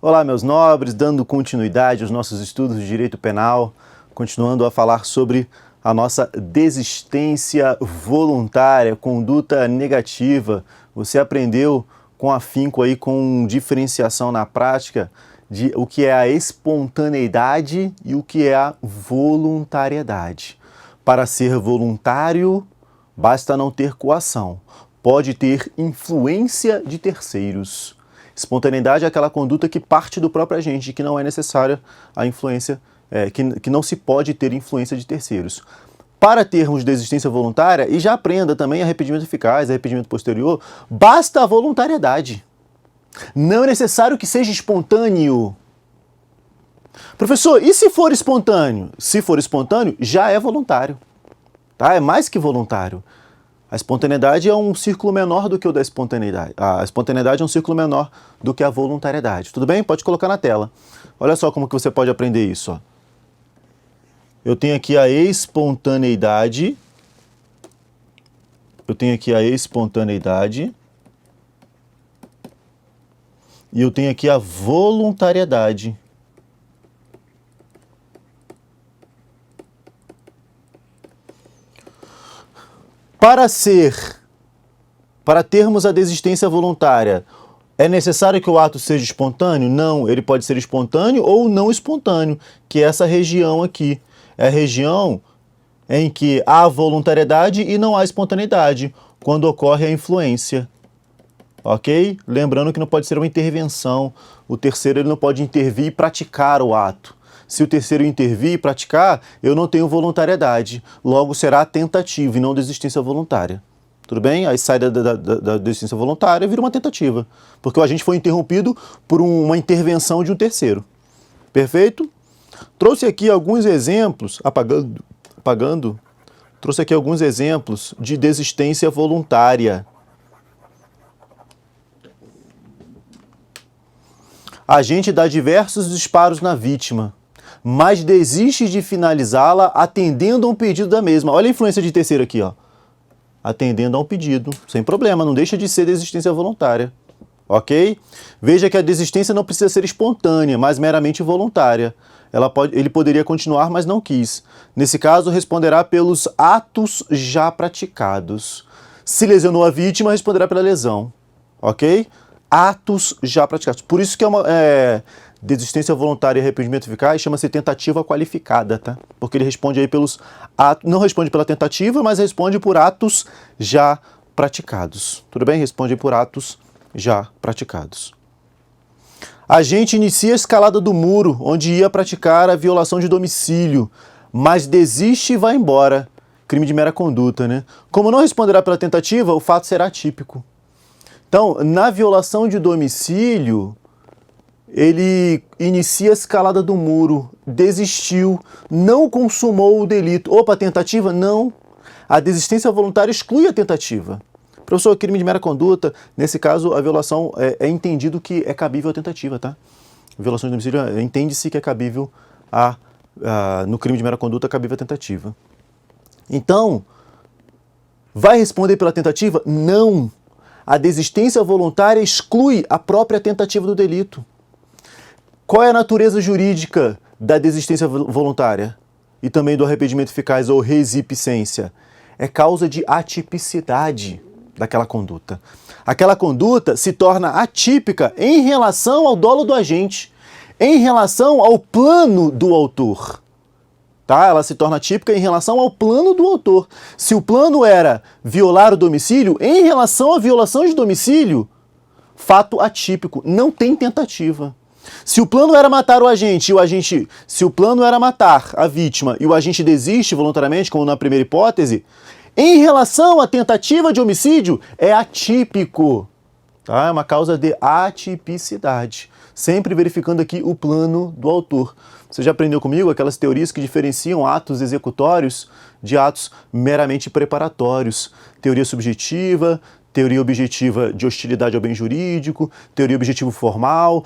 Olá, meus nobres, dando continuidade aos nossos estudos de direito penal, continuando a falar sobre a nossa desistência voluntária, conduta negativa. Você aprendeu com afinco aí, com diferenciação na prática, de o que é a espontaneidade e o que é a voluntariedade. Para ser voluntário, basta não ter coação. Pode ter influência de terceiros. Espontaneidade é aquela conduta que parte do próprio agente, que não é necessária a influência, que não se pode ter influência de terceiros. Para termos desistência voluntária, e já aprenda também arrependimento eficaz, arrependimento posterior, basta a voluntariedade. Não é necessário que seja espontâneo. Professor, e se for espontâneo? Se for espontâneo, já é voluntário. Tá? É mais que voluntário. A espontaneidade é um círculo menor do que o da espontaneidade. A espontaneidade é um círculo menor do que a voluntariedade. Tudo bem? Pode colocar na tela. Olha só como que você pode aprender isso. Ó. Eu tenho aqui a espontaneidade. E eu tenho aqui a voluntariedade. Para termos a desistência voluntária, é necessário que o ato seja espontâneo? Não, ele pode ser espontâneo ou não espontâneo, que é essa região aqui. É a região em que há voluntariedade e não há espontaneidade, quando ocorre a influência. Ok? Lembrando que não pode ser uma intervenção. O terceiro ele não pode intervir e praticar o ato. Se o terceiro intervir e praticar, eu não tenho voluntariedade. Logo, será tentativa e não desistência voluntária. Tudo bem? Aí sai da desistência voluntária e vira uma tentativa. Porque o agente foi interrompido por uma intervenção de um terceiro. Perfeito? Trouxe aqui alguns exemplos, apagando. Trouxe aqui alguns exemplos de desistência voluntária. A agente dá diversos disparos na vítima, mas desiste de finalizá-la atendendo a um pedido da mesma. Olha a influência de terceiro aqui, ó. Atendendo a um pedido, sem problema, não deixa de ser desistência voluntária. Ok? Veja que a desistência não precisa ser espontânea, mas meramente voluntária. Ele poderia continuar, mas não quis. Nesse caso, responderá pelos atos já praticados. Se lesionou a vítima, responderá pela lesão. Ok? Atos já praticados. Por isso que desistência voluntária e arrependimento eficaz chama-se tentativa qualificada, tá? Porque ele responde aí pelos atos, não responde pela tentativa, mas responde por atos já praticados. Tudo bem? Responde por atos já praticados. A agente inicia a escalada do muro, onde ia praticar a violação de domicílio, mas desiste e vai embora. Crime de mera conduta, né? Como não responderá pela tentativa, o fato será atípico. Então, na violação de domicílio, ele inicia a escalada do muro, desistiu, não consumou o delito. Opa, tentativa? Não. A desistência voluntária exclui a tentativa. Professor, crime de mera conduta, nesse caso, a violação é entendido que é cabível a tentativa, tá? Violação de domicílio, entende-se que é cabível no crime de mera conduta, é cabível a tentativa. Então, vai responder pela tentativa? Não. A desistência voluntária exclui a própria tentativa do delito. Qual é a natureza jurídica da desistência voluntária? E também do arrependimento eficaz ou resipicência? É causa de atipicidade daquela conduta. Aquela conduta se torna atípica em relação ao dolo do agente, em relação ao plano do autor. Tá? Ela se torna atípica em relação ao plano do autor. Se o plano era violar o domicílio, em relação à violação de domicílio, fato atípico, não tem tentativa. Se o plano era matar o agente, se o plano era matar a vítima e o agente desiste voluntariamente, como na primeira hipótese, em relação à tentativa de homicídio, é atípico. Tá? É uma causa de atipicidade. Sempre verificando aqui o plano do autor. Você já aprendeu comigo aquelas teorias que diferenciam atos executórios de atos meramente preparatórios. Teoria subjetiva, teoria objetiva de hostilidade ao bem jurídico, teoria objetivo formal,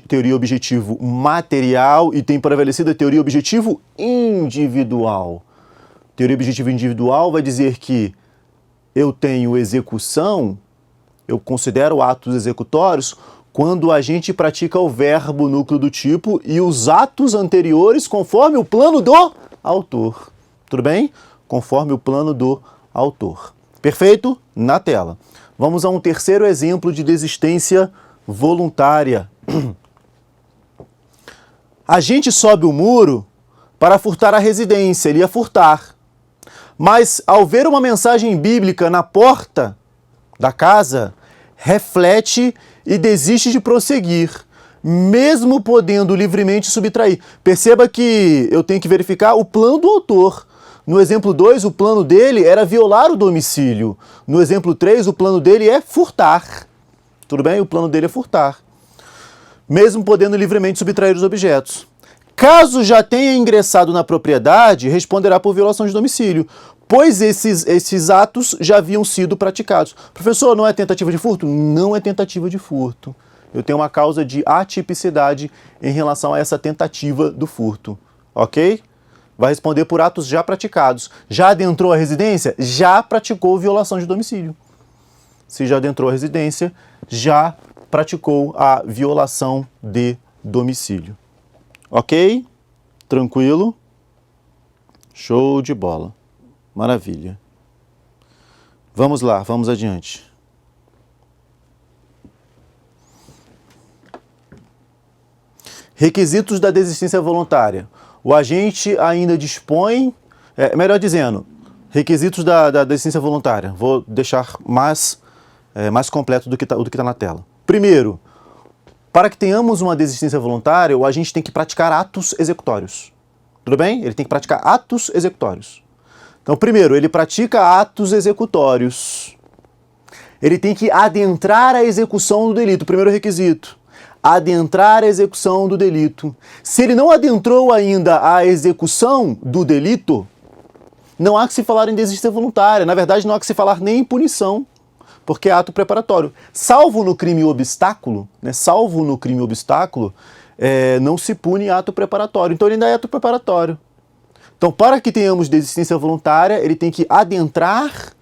teoria objetivo material e tem prevalecida a teoria objetivo individual. Teoria objetiva individual vai dizer que eu tenho execução, eu considero atos executórios Quando o agente pratica o verbo núcleo do tipo e os atos anteriores conforme o plano do autor. Tudo bem? Conforme o plano do autor. Perfeito? Na tela. Vamos a um terceiro exemplo de desistência voluntária. A gente sobe o muro para furtar a residência, ele ia furtar. Mas, ao ver uma mensagem bíblica na porta da casa, reflete e desiste de prosseguir, mesmo podendo livremente subtrair. Perceba que eu tenho que verificar o plano do autor. No exemplo 2, o plano dele era violar o domicílio. No exemplo 3, o plano dele é furtar. Tudo bem? O plano dele é furtar. Mesmo podendo livremente subtrair os objetos. Caso já tenha ingressado na propriedade, responderá por violação de domicílio, pois esses atos já haviam sido praticados. Professor, não é tentativa de furto? Não é tentativa de furto. Eu tenho uma causa de atipicidade em relação a essa tentativa do furto. Ok? Vai responder por atos já praticados. Já adentrou a residência? Já praticou violação de domicílio. Se já adentrou a residência, já praticou a violação de domicílio. Ok? Tranquilo? Show de bola. Maravilha. Vamos lá, vamos adiante. Requisitos da desistência voluntária. O agente ainda dispõe, melhor dizendo, requisitos da desistência voluntária. Vou deixar mais completo do que tá na tela. Primeiro, para que tenhamos uma desistência voluntária, o agente tem que praticar atos executórios. Tudo bem? Ele tem que praticar atos executórios. Então, primeiro, ele pratica atos executórios. Ele tem que adentrar a execução do delito. Primeiro requisito. Adentrar a execução do delito. Se ele não adentrou ainda a execução do delito, não há que se falar em desistência voluntária. Na verdade, não há que se falar nem em punição, porque é ato preparatório. Salvo no crime obstáculo, né? Salvo no crime obstáculo, não se pune ato preparatório. Então, ele ainda é ato preparatório. Então, para que tenhamos desistência voluntária, ele tem que adentrar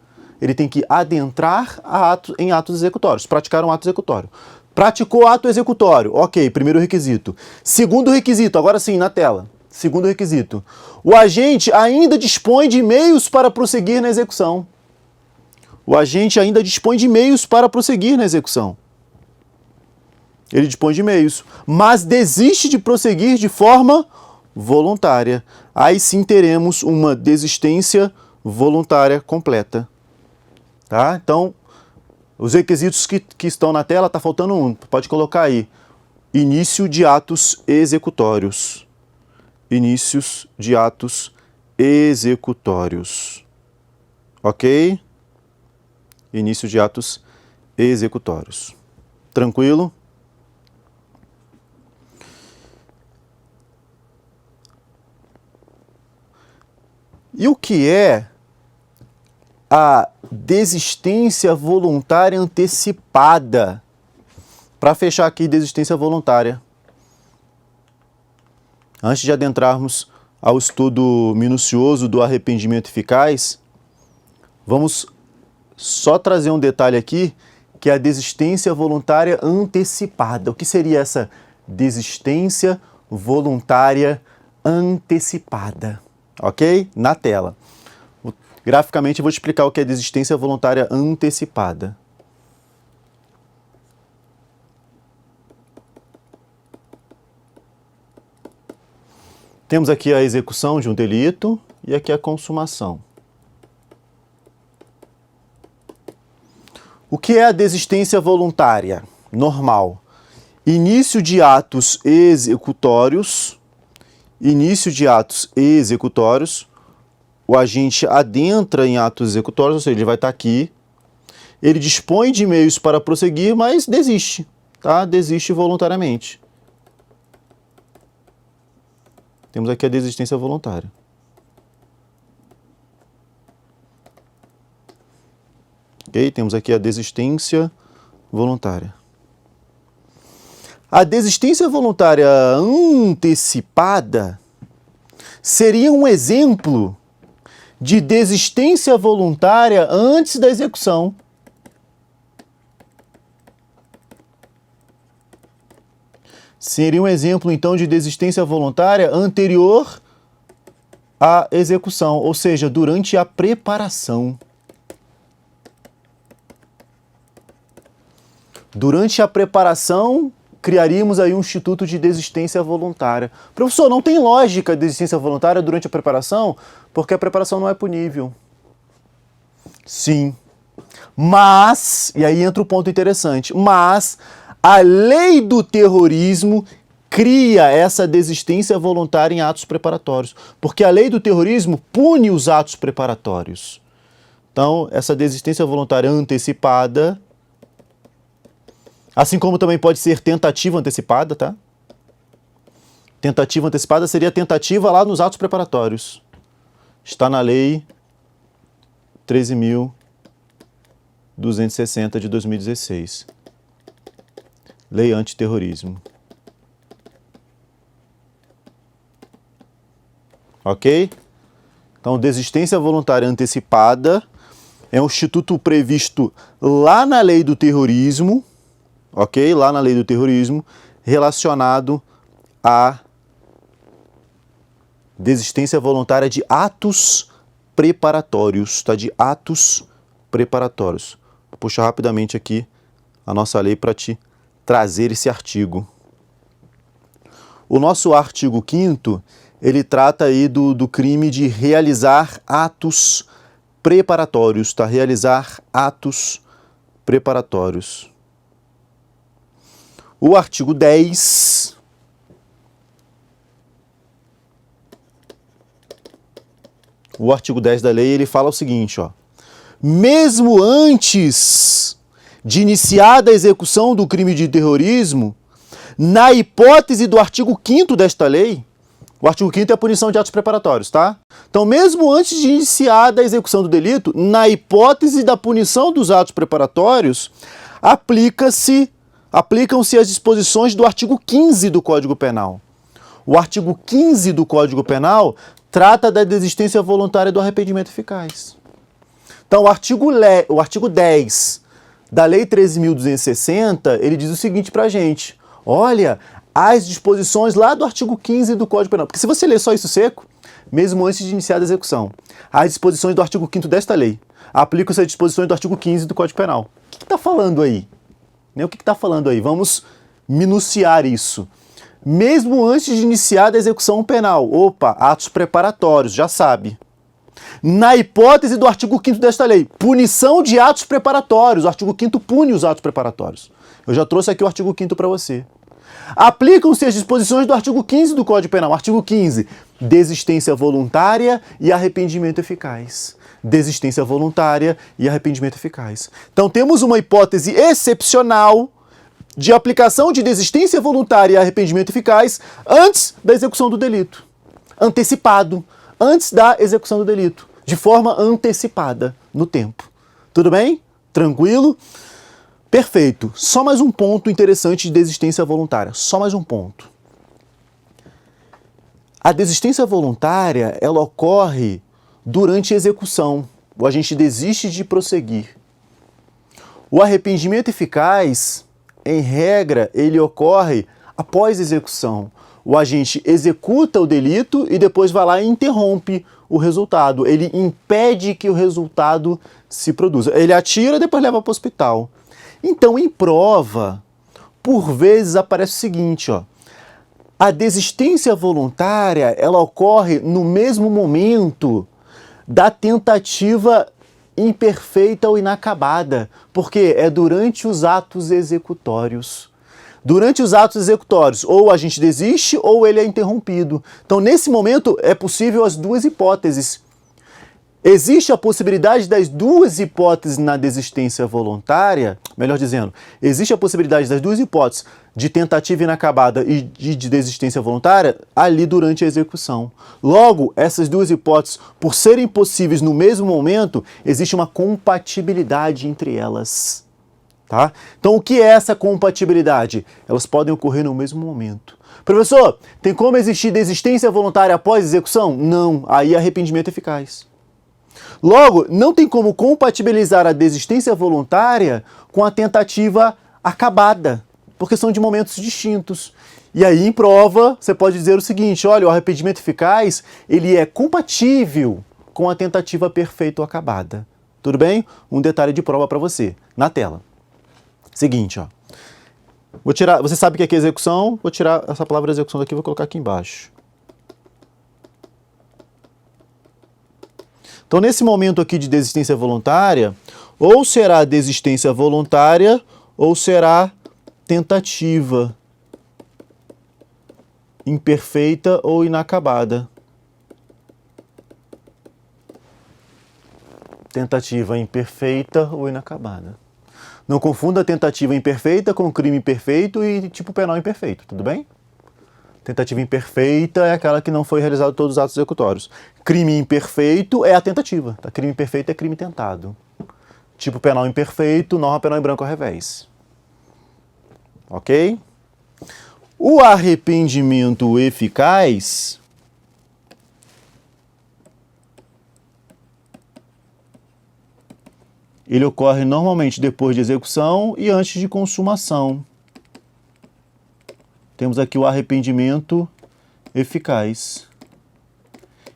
em atos executórios, praticar um ato executório. Praticou ato executório, ok, primeiro requisito. Segundo requisito, agora sim, na tela. Segundo requisito, o agente ainda dispõe de meios para prosseguir na execução. O agente ainda dispõe de meios para prosseguir na execução. Ele dispõe de meios, mas desiste de prosseguir de forma voluntária. Aí sim teremos uma desistência voluntária completa. Tá? Então, os requisitos que estão na tela, está faltando um. Pode colocar aí. Início de atos executórios. Inícios de atos executórios. Ok? Início de atos executórios. Tranquilo? E o que é a desistência voluntária antecipada? Para fechar aqui, desistência voluntária. Antes de adentrarmos ao estudo minucioso do arrependimento eficaz, vamos só trazer um detalhe aqui, que é a desistência voluntária antecipada. O que seria essa desistência voluntária antecipada? Ok? Na tela. Graficamente eu vou te explicar o que é desistência voluntária antecipada. Temos aqui a execução de um delito e aqui a consumação. O que é a desistência voluntária? Normal. Início de atos executórios. Início de atos executórios. O agente adentra em atos executórios, ou seja, ele vai estar aqui. Ele dispõe de meios para prosseguir, mas desiste. Tá? Desiste voluntariamente. Temos aqui a desistência voluntária. Ok? Temos aqui a desistência voluntária. A desistência voluntária antecipada seria um exemplo de desistência voluntária antes da execução. Seria um exemplo, então, de desistência voluntária anterior à execução, ou seja, durante a preparação. Durante a preparação, criaríamos aí um instituto de desistência voluntária. Professor, não tem lógica a desistência voluntária durante a preparação, porque a preparação não é punível. Sim. Mas, e aí entra o ponto interessante, mas a lei do terrorismo cria essa desistência voluntária em atos preparatórios, porque a lei do terrorismo pune os atos preparatórios. Então, essa desistência voluntária antecipada, assim como também pode ser tentativa antecipada, tá? Tentativa antecipada seria tentativa lá nos atos preparatórios. Está na lei 13.260 de 2016. Lei antiterrorismo. Ok? Então, desistência voluntária antecipada é um instituto previsto lá na lei do terrorismo, ok? Lá na lei do terrorismo, relacionado à desistência voluntária de atos preparatórios, tá? De atos preparatórios. Vou puxar rapidamente aqui a nossa lei para te trazer esse artigo. O nosso artigo 5º, ele trata aí do crime de realizar atos preparatórios, tá? Realizar atos preparatórios. O artigo 10... O artigo 10 da lei, ele fala o seguinte, ó. Mesmo antes de iniciada a execução do crime de terrorismo, na hipótese do artigo 5º desta lei, o artigo 5º é a punição de atos preparatórios, tá? Então, mesmo antes de iniciada a execução do delito, na hipótese da punição dos atos preparatórios, aplicam-se as disposições do artigo 15 do Código Penal. O artigo 15 do Código Penal trata da desistência voluntária do arrependimento eficaz. Então, o artigo 10 da Lei 13.260, ele diz o seguinte pra gente. Olha, as disposições lá do artigo 15 do Código Penal. Porque se você ler só isso seco, mesmo antes de iniciar a execução, as disposições do artigo 5º desta lei aplicam-se às disposições do artigo 15 do Código Penal. O que está falando aí? O que está falando aí? Vamos minuciar isso. Mesmo antes de iniciar a execução penal. Opa, atos preparatórios, já sabe. Na hipótese do artigo 5º desta lei, punição de atos preparatórios. O artigo 5º pune os atos preparatórios. Eu já trouxe aqui o artigo 5º para você. Aplicam-se as disposições do artigo 15 do Código Penal. Artigo 15, desistência voluntária e arrependimento eficaz. Desistência voluntária e arrependimento eficaz. Então temos uma hipótese excepcional de aplicação de desistência voluntária e arrependimento eficaz antes da execução do delito. Antecipado, antes da execução do delito, de forma antecipada no tempo. Tudo bem? Tranquilo? Perfeito. Só mais um ponto interessante de desistência voluntária. Só mais um ponto. A desistência voluntária, ela ocorre durante a execução. O agente desiste de prosseguir. O arrependimento eficaz, em regra, ele ocorre após a execução. O agente executa o delito e depois vai lá e interrompe o resultado. Ele impede que o resultado se produza. Ele atira e depois leva para o hospital. Então, em prova, por vezes aparece o seguinte, ó. A desistência voluntária, ela ocorre no mesmo momento da tentativa imperfeita ou inacabada, porque é durante os atos executórios. Durante os atos executórios, ou o agente desiste ou ele é interrompido. Então, nesse momento, é possível as duas hipóteses. Existe a possibilidade das duas hipóteses na desistência voluntária, melhor dizendo, existe a possibilidade das duas hipóteses de tentativa inacabada e de desistência voluntária ali durante a execução. Logo, essas duas hipóteses, por serem possíveis no mesmo momento, existe uma compatibilidade entre elas. Tá? Então, o que é essa compatibilidade? Elas podem ocorrer no mesmo momento. Professor, tem como existir desistência voluntária após execução? Não, aí é arrependimento eficaz. Logo, não tem como compatibilizar a desistência voluntária com a tentativa acabada, porque são de momentos distintos. E aí, em prova, você pode dizer o seguinte, olha, o arrependimento eficaz, ele é compatível com a tentativa perfeita ou acabada. Tudo bem? Um detalhe de prova para você, na tela. Seguinte, ó. Vou tirar, você sabe o que é execução? Vou tirar essa palavra execução daqui e vou colocar aqui embaixo. Então, nesse momento aqui de desistência voluntária, ou será desistência voluntária ou será tentativa imperfeita ou inacabada. Tentativa imperfeita ou inacabada. Não confunda tentativa imperfeita com crime imperfeito e tipo penal imperfeito, tudo bem? Tentativa imperfeita é aquela que não foi realizado todos os atos executórios. Crime imperfeito é a tentativa. Tá? Crime imperfeito é crime tentado. Tipo penal imperfeito, norma penal em branco ao revés. Ok? O arrependimento eficaz ele ocorre normalmente depois de execução e antes de consumação. Temos aqui o arrependimento eficaz.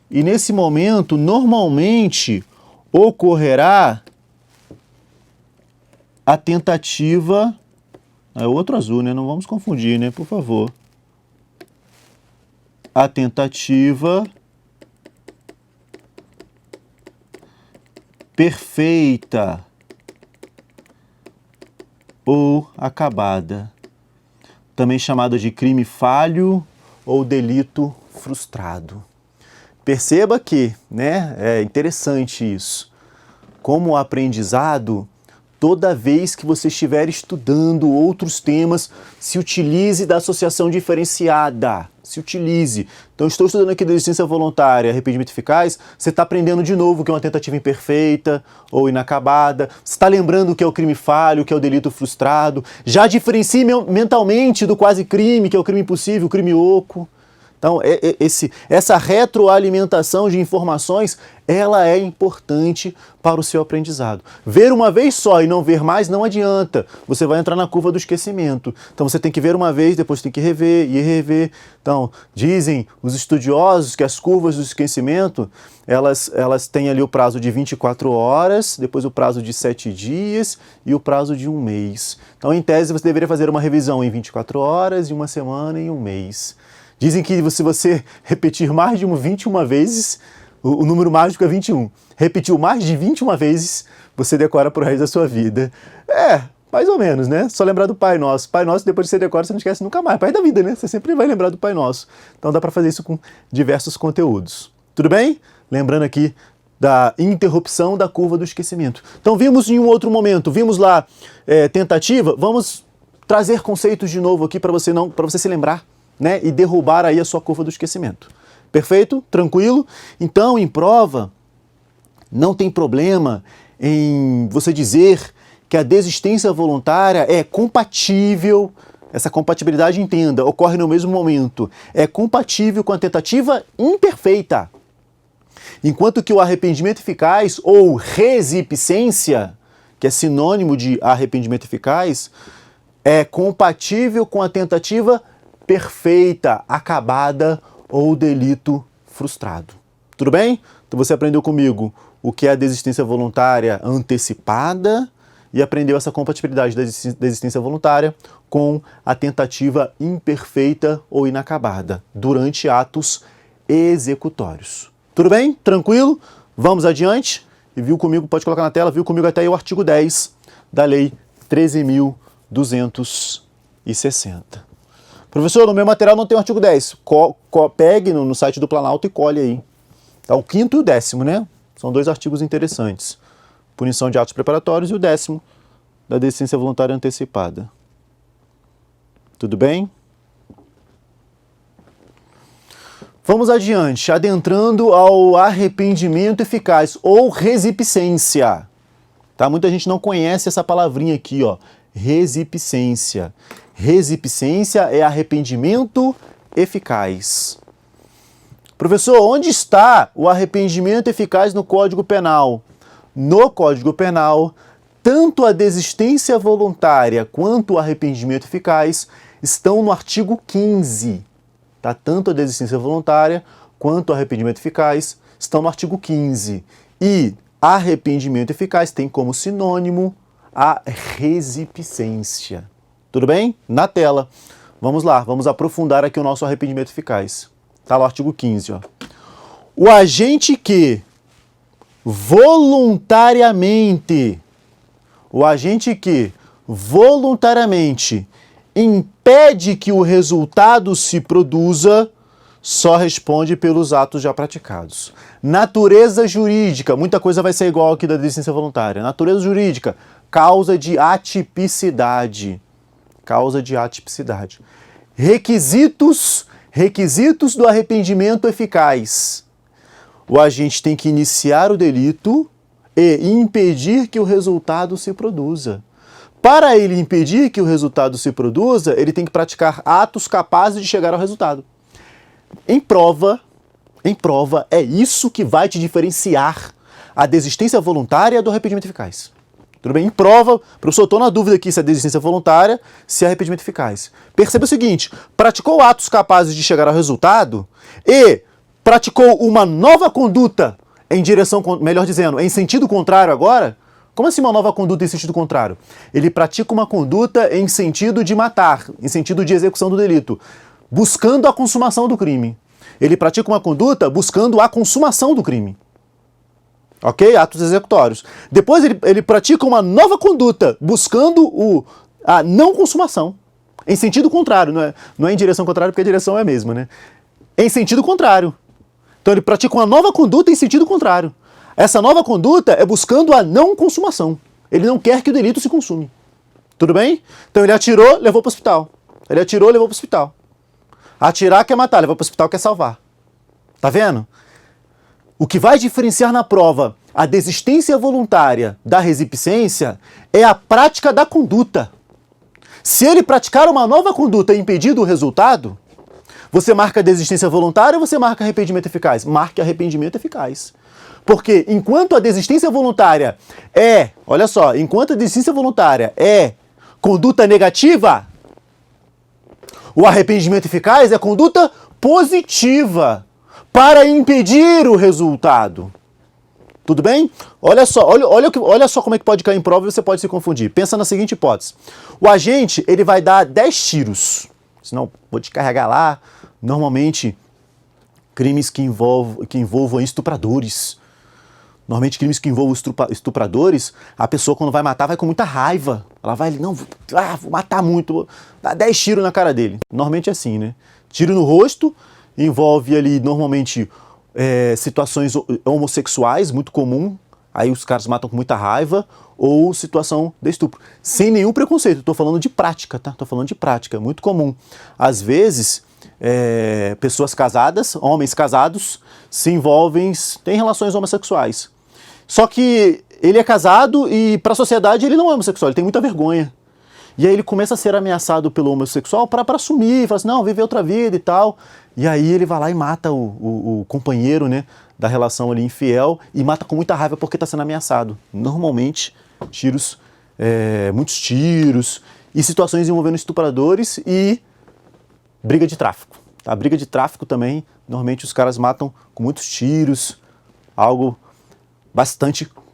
E nesse momento, normalmente, ocorrerá a tentativa... É outro azul, né? Não vamos confundir, né? Por favor. A tentativa perfeita ou acabada, também chamada de crime falho ou delito frustrado. Perceba que, né, é interessante isso. Como aprendizado, toda vez que você estiver estudando outros temas, se utilize da associação diferenciada. Se utilize. Então, estou estudando aqui desistência voluntária, arrependimento eficaz, você está aprendendo de novo o que é uma tentativa imperfeita ou inacabada, você está lembrando o que é o crime falho, o que é o delito frustrado, já diferencie mentalmente do quase crime, que é o crime impossível, o crime oco. Então, essa retroalimentação de informações, ela é importante para o seu aprendizado. Ver uma vez só e não ver mais não adianta. Você vai entrar na curva do esquecimento. Então, você tem que ver uma vez, depois tem que rever e rever. Então, dizem os estudiosos que as curvas do esquecimento, elas têm ali o prazo de 24 horas, depois o prazo de 7 dias e o prazo de um mês. Então, em tese, você deveria fazer uma revisão em 24 horas, em uma semana e em um mês. Dizem que se você repetir mais de 21 vezes, o número mágico é 21. Repetiu mais de 21 vezes, você decora pro resto da sua vida. Mais ou menos, né? Só lembrar do Pai Nosso. Pai Nosso, depois de você decora, você não esquece nunca mais. Pai da vida, né? Você sempre vai lembrar do Pai Nosso. Então dá para fazer isso com diversos conteúdos. Tudo bem? Lembrando aqui da interrupção da curva do esquecimento. Então vimos em um outro momento, vimos lá tentativa, vamos trazer conceitos de novo aqui para você se lembrar. Né, e derrubar aí a sua curva do esquecimento. Perfeito? Tranquilo? Então, em prova, não tem problema em você dizer que a desistência voluntária é compatível, essa compatibilidade, entenda, ocorre no mesmo momento, é compatível com a tentativa imperfeita. Enquanto que o arrependimento eficaz ou resipsência, que é sinônimo de arrependimento eficaz, é compatível com a tentativa perfeita, acabada ou delito frustrado. Tudo bem? Então você aprendeu comigo o que é a desistência voluntária antecipada e aprendeu essa compatibilidade da desistência voluntária com a tentativa imperfeita ou inacabada durante atos executórios. Tudo bem? Tranquilo? Vamos adiante? E viu comigo, pode colocar na tela, viu comigo até aí o artigo 10 da Lei 13.260. Professor, no meu material não tem o artigo 10. Pegue no site do Planalto e colhe aí. Tá, o 5º e o 10º, né? São 2 artigos interessantes. Punição de atos preparatórios e o 10º da desistência voluntária antecipada. Tudo bem? Vamos adiante, adentrando ao arrependimento eficaz ou resipsência. Tá? Muita gente não conhece essa palavrinha aqui, ó. Resipsência. Resipsência é arrependimento eficaz. Professor, onde está o arrependimento eficaz no Código Penal? No Código Penal, tanto a desistência voluntária quanto o arrependimento eficaz, estão no artigo 15. Tá? Tanto a desistência voluntária quanto o arrependimento eficaz estão no artigo 15. E arrependimento eficaz tem como sinônimo a resipicência. Tudo bem? Na tela. Vamos lá, vamos aprofundar aqui o nosso arrependimento eficaz. Está lá o artigo 15. Ó. O agente que voluntariamente impede que o resultado se produza, só responde pelos atos já praticados. Natureza jurídica, muita coisa vai ser igual aqui da desistência voluntária. Natureza jurídica, causa de atipicidade. Causa de atipicidade. Requisitos do arrependimento eficaz. O agente tem que iniciar o delito e impedir que o resultado se produza. Para ele impedir que o resultado se produza, ele tem que praticar atos capazes de chegar ao resultado. Em prova, é isso que vai te diferenciar a desistência voluntária do arrependimento eficaz. Tudo bem? Em prova, professor, estou na dúvida aqui se é desistência voluntária, se é arrependimento eficaz. Perceba o seguinte, praticou atos capazes de chegar ao resultado e praticou uma nova conduta em direção, melhor dizendo, em sentido contrário agora. Como assim uma nova conduta em sentido contrário? Ele pratica uma conduta em sentido de matar, em sentido de execução do delito, buscando a consumação do crime. Ele pratica uma conduta buscando a consumação do crime. Ok? Atos executórios. Depois ele pratica uma nova conduta buscando a não consumação. Em sentido contrário, não é em direção contrária porque a direção é a mesma, né? Em sentido contrário. Então ele pratica uma nova conduta em sentido contrário. Essa nova conduta é buscando a não consumação. Ele não quer que o delito se consume. Tudo bem? Então ele atirou, levou para o hospital. Ele atirou, levou para o hospital. Atirar quer matar, levou para o hospital quer salvar. Tá vendo? O que vai diferenciar na prova a desistência voluntária da resipicência é a prática da conduta. Se ele praticar uma nova conduta e impedir o resultado, você marca desistência voluntária ou você marca arrependimento eficaz? Marque arrependimento eficaz. Porque enquanto a desistência voluntária enquanto a desistência voluntária é conduta negativa, o arrependimento eficaz é conduta positiva para impedir o resultado. Tudo bem? Olha só como é que pode cair em prova e você pode se confundir. Pensa na seguinte hipótese. O agente, ele vai dar 10 tiros. Senão, vou descarregar lá. Normalmente, crimes que envolvam estupradores. Normalmente, crimes que envolvam estupradores, a pessoa, quando vai matar, vai com muita raiva. Ela vai, vou matar muito, vou dar 10 tiros na cara dele. Normalmente é assim, né? Tiro no rosto, envolve ali, normalmente, situações homossexuais, muito comum. Aí os caras matam com muita raiva, ou situação de estupro. Sem nenhum preconceito, estou falando de prática, tá? Estou falando de prática, muito comum. Às vezes, pessoas casadas, homens casados, se envolvem, têm relações homossexuais. Só que ele é casado e para a sociedade ele não é homossexual, ele tem muita vergonha. E aí ele começa a ser ameaçado pelo homossexual para assumir, fala assim, não, viver outra vida e tal. E aí ele vai lá e mata o companheiro, né, da relação ali infiel e mata com muita raiva porque está sendo ameaçado. Normalmente, muitos tiros e situações envolvendo estupradores e briga de tráfico. A briga de tráfico também, normalmente os caras matam com muitos tiros, algo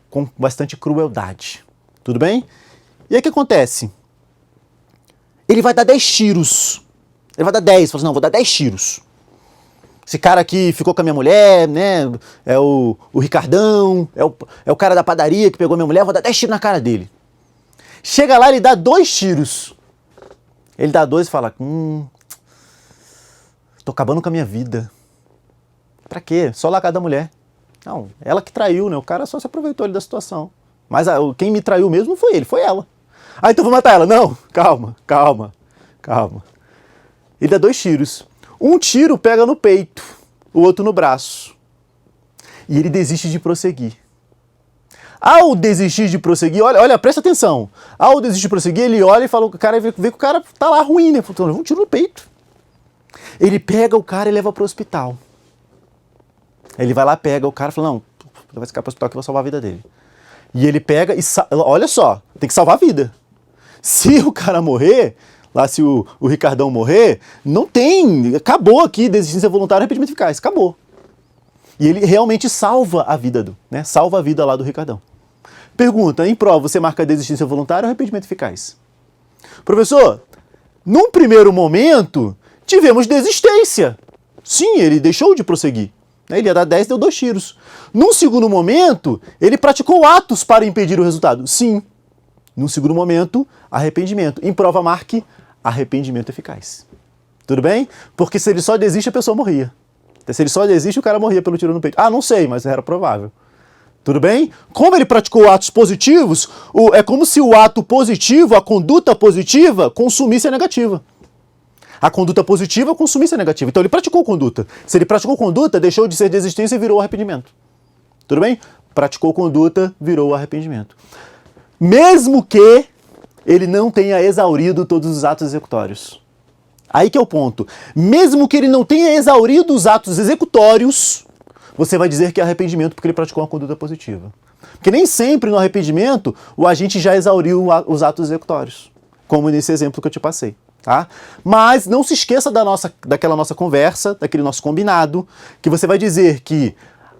com bastante crueldade. Tudo bem? E aí o que acontece? Ele vai dar 10 tiros. Ele vai dar 10, fala assim, não, vou dar 10 tiros. Esse cara aqui ficou com a minha mulher, né? É o Ricardão, é o cara da padaria que pegou a minha mulher, vou dar 10 tiros na cara dele. Chega lá, ele dá 2 tiros. Ele dá 2 e fala, tô acabando com a minha vida. Pra quê? Só largar da mulher. Não, ela que traiu, né? O cara só se aproveitou ali da situação. Mas quem me traiu mesmo não foi ele, foi ela. Ah, então vou matar ela. Não, calma. Ele dá 2 tiros. Um tiro pega no peito, o outro no braço. E ele desiste de prosseguir. Ao desistir de prosseguir, olha, presta atenção. Ao desistir de prosseguir, ele olha e fala, o cara vê que o cara tá lá ruim, né? Então, leva um tiro no peito. Ele pega o cara e leva pro hospital. Ele vai lá, pega o cara e fala, não, vai ficar pro hospital que eu vou salvar a vida dele. E ele pega e, olha só, tem que salvar a vida. Se o cara morrer, lá se o Ricardão morrer, não tem, acabou aqui, desistência voluntária, arrependimento eficaz, acabou. E ele realmente salva a vida salva a vida lá do Ricardão. Pergunta, em prova, você marca desistência voluntária ou arrependimento eficaz? Professor, num primeiro momento, tivemos desistência. Sim, ele deixou de prosseguir. Ele ia dar 10, deu 2 tiros. Num segundo momento, ele praticou atos para impedir o resultado. Sim. Num segundo momento, arrependimento. Em prova, marque arrependimento eficaz. Tudo bem? Porque se ele só desiste, a pessoa morria. Se ele só desiste, o cara morria pelo tiro no peito. Ah, não sei, mas era provável. Tudo bem? Como ele praticou atos positivos, é como se o ato positivo, a conduta positiva, consumisse a negativa. A conduta positiva consumisse a negativa. Então ele praticou conduta. Se ele praticou conduta, deixou de ser desistência e virou arrependimento. Tudo bem? Praticou conduta, virou arrependimento. Mesmo que ele não tenha exaurido todos os atos executórios. Aí que é o ponto. Mesmo que ele não tenha exaurido os atos executórios, você vai dizer que é arrependimento porque ele praticou uma conduta positiva. Porque nem sempre no arrependimento o agente já exauriu os atos executórios, como nesse exemplo que eu te passei. Tá? Mas não se esqueça daquela nossa conversa, daquele nosso combinado, que você vai dizer que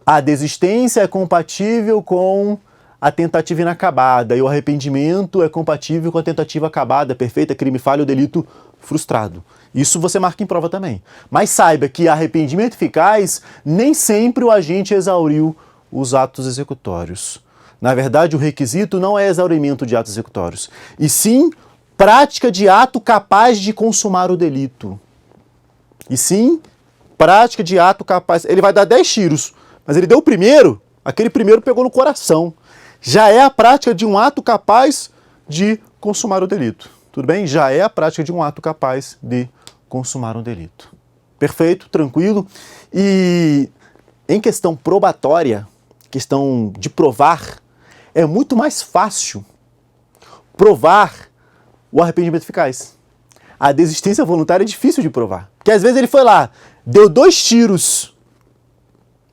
a desistência é compatível com a tentativa inacabada e o arrependimento é compatível com a tentativa acabada, perfeita, crime falho ou delito frustrado. Isso você marca em prova também. Mas saiba que arrependimento eficaz, nem sempre o agente exauriu os atos executórios. Na verdade, o requisito não é exaurimento de atos executórios, e sim prática de ato capaz de consumar o delito. E sim, prática de ato capaz... Ele vai dar 10 tiros, mas ele deu o primeiro, aquele primeiro pegou no coração. Já é a prática de um ato capaz de consumar o delito. Tudo bem? Já é a prática de um ato capaz de consumar um delito. Perfeito? Tranquilo? E em questão probatória, questão de provar, é muito mais fácil provar o arrependimento eficaz. A desistência voluntária é difícil de provar. Porque às vezes ele foi lá, deu 2 tiros.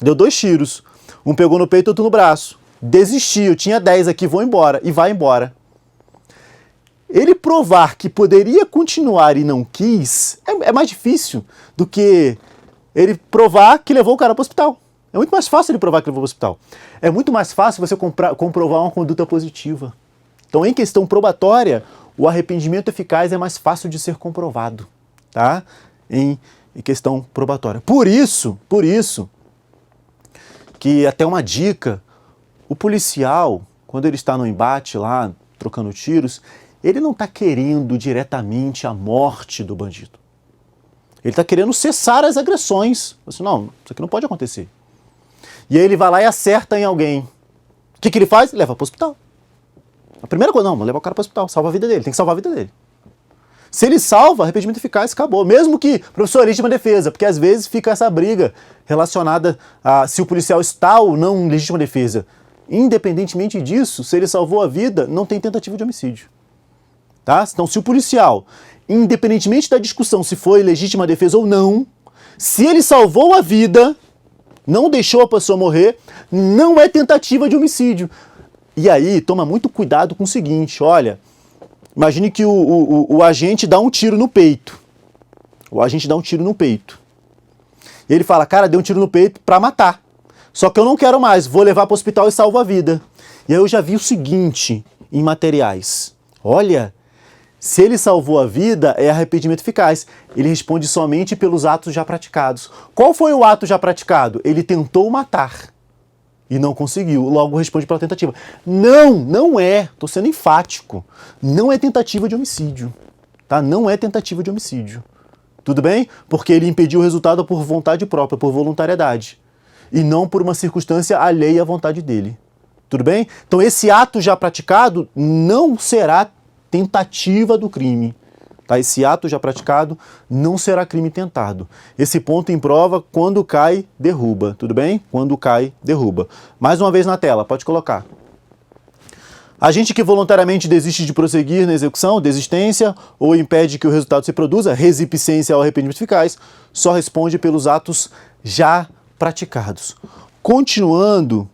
Deu 2 tiros. Um pegou no peito e outro no braço. Desistiu, tinha 10 aqui, vou embora. E vai embora. Ele provar que poderia continuar e não quis é mais difícil do que ele provar que levou o cara para o hospital. É muito mais fácil ele provar que levou para o hospital. É muito mais fácil você comprovar uma conduta positiva. Então, em questão probatória, o arrependimento eficaz é mais fácil de ser comprovado, tá? Em questão probatória. Por isso, que até uma dica, o policial, quando ele está no embate lá, trocando tiros, ele não está querendo diretamente a morte do bandido. Ele está querendo cessar as agressões. Assim, não, isso aqui não pode acontecer. E aí ele vai lá e acerta em alguém. O que ele faz? Leva para o hospital. A primeira coisa, não levar o cara para o hospital, salva a vida dele, tem que salvar a vida dele. Se ele salva, arrependimento eficaz, acabou. Mesmo que, professor, legítima defesa, porque às vezes fica essa briga relacionada a se o policial está ou não em legítima defesa. Independentemente disso, se ele salvou a vida, não tem tentativa de homicídio. Tá? Então, se o policial, independentemente da discussão se foi legítima defesa ou não, se ele salvou a vida, não deixou a pessoa morrer, não é tentativa de homicídio. E aí, toma muito cuidado com o seguinte, olha, imagine que o agente dá um tiro no peito. O agente dá um tiro no peito. E ele fala, cara, deu um tiro no peito pra matar. Só que eu não quero mais, vou levar para o hospital e salvo a vida. E aí eu já vi o seguinte em materiais. Olha, se ele salvou a vida, é arrependimento eficaz. Ele responde somente pelos atos já praticados. Qual foi o ato já praticado? Ele tentou matar e não conseguiu, logo responde pela tentativa. Não é, estou sendo enfático, não é tentativa de homicídio, tá? Não é tentativa de homicídio. Tudo bem? Porque ele impediu o resultado por vontade própria, por voluntariedade, e não por uma circunstância alheia à vontade dele. Tudo bem? Então esse ato já praticado não será tentativa do crime. Tá? Esse ato já praticado não será crime tentado. Esse ponto em prova, quando cai, derruba. Tudo bem? Quando cai, derruba. Mais uma vez na tela, pode colocar. Agente que voluntariamente desiste de prosseguir na execução, desistência, ou impede que o resultado se produza, resipicência ao arrependimento eficaz, só responde pelos atos já praticados. Continuando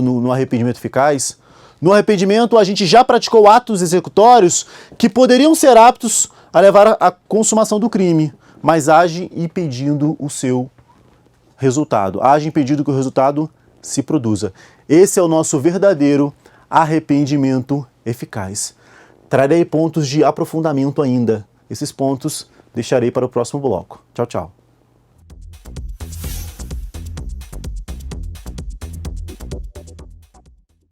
no arrependimento eficaz, No arrependimento, a gente já praticou atos executórios que poderiam ser aptos a levar à consumação do crime, mas age impedindo o seu resultado. Age impedindo que o resultado se produza. Esse é o nosso verdadeiro arrependimento eficaz. Trarei pontos de aprofundamento ainda. Esses pontos deixarei para o próximo bloco. Tchau, tchau.